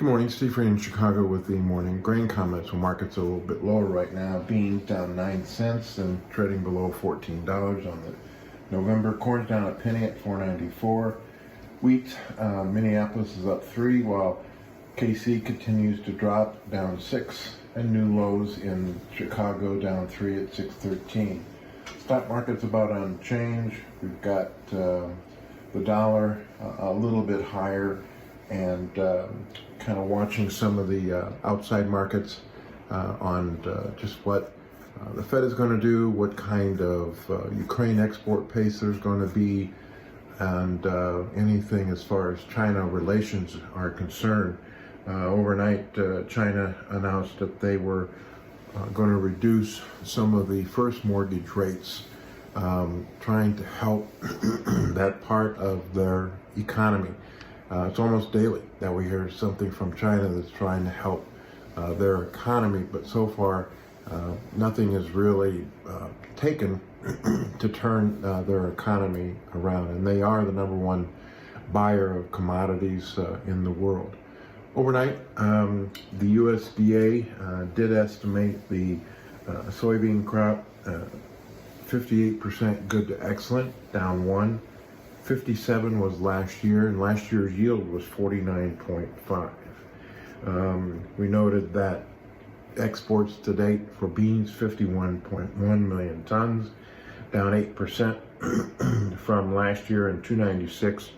Good morning, Steve Rain in Chicago with the morning grain comments. Well, market's a little bit lower right now. Beans down 9 cents and trading below $14 on the November. Corn's down a penny at $4.94. Wheat, Minneapolis is up 3, while KC continues to drop, down 6, and new lows in Chicago down 3 at 6.13. Stock market's about unchanged. We've got the dollar a little bit higher, and kind of watching some of the outside markets on just what the Fed is going to do, what kind of Ukraine export pace there's going to be, and anything as far as China relations are concerned. Overnight, China announced that they were going to reduce some of the first mortgage rates, trying to help that part of their economy. It's almost daily that we hear something from China that's trying to help their economy, but so far nothing is really taken to turn their economy around, and they are the #1 buyer of commodities in the world. Overnight, the USDA did estimate the soybean crop 58% good to excellent, down 1. 57 was last year, and last year's yield was 49.5. We noted that exports to date for beans, 51.1 million tons, down 8% from last year, and 296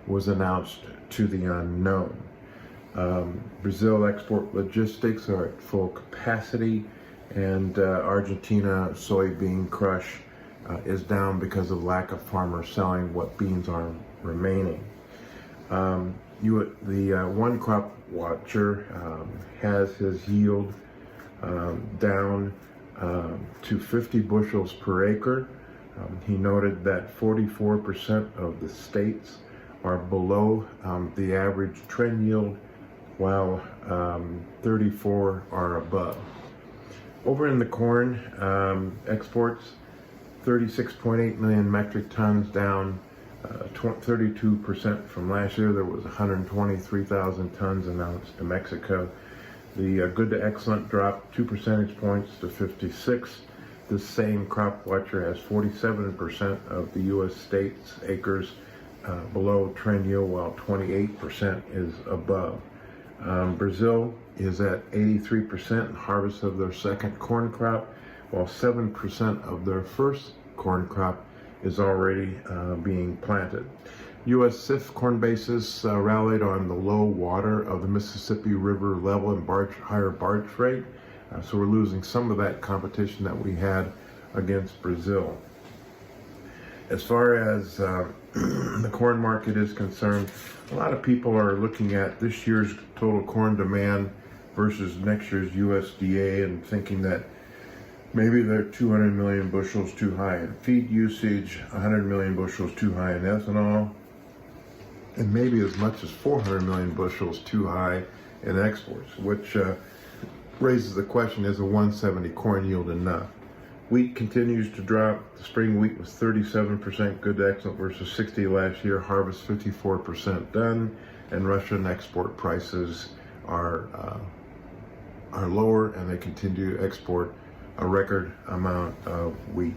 was announced to the unknown. Brazil export logistics are at full capacity, and Argentina soybean crush is down because of lack of farmers selling what beans are remaining. The one crop watcher has his yield down to 50 bushels per acre. He noted that 44% of the states are below the average trend yield, while 34 are above. Over in the corn, exports 36.8 million metric tons, down 32% from last year. There was 123,000 tons announced to Mexico. The good to excellent dropped 2 percentage points to 56. This same crop watcher has 47% of the U.S. states' acres below trend yield, while 28% is above. Brazil is at 83% harvest of their second corn crop, while 7% of their first corn crop is already being planted. U.S. CIF corn basis rallied on the low water of the Mississippi River level and higher barge rate, so we're losing some of that competition that we had against Brazil. As far as the corn market is concerned, a lot of people are looking at this year's total corn demand versus next year's USDA and thinking that maybe they're 200 million bushels too high in feed usage, 100 million bushels too high in ethanol, and maybe as much as 400 million bushels too high in exports, which raises the question, is a 170 corn yield enough? Wheat continues to drop. The spring wheat was 37% good to excellent versus 60 last year. Harvest 54% done, and Russian export prices are lower, and they continue to export a record amount of wheat.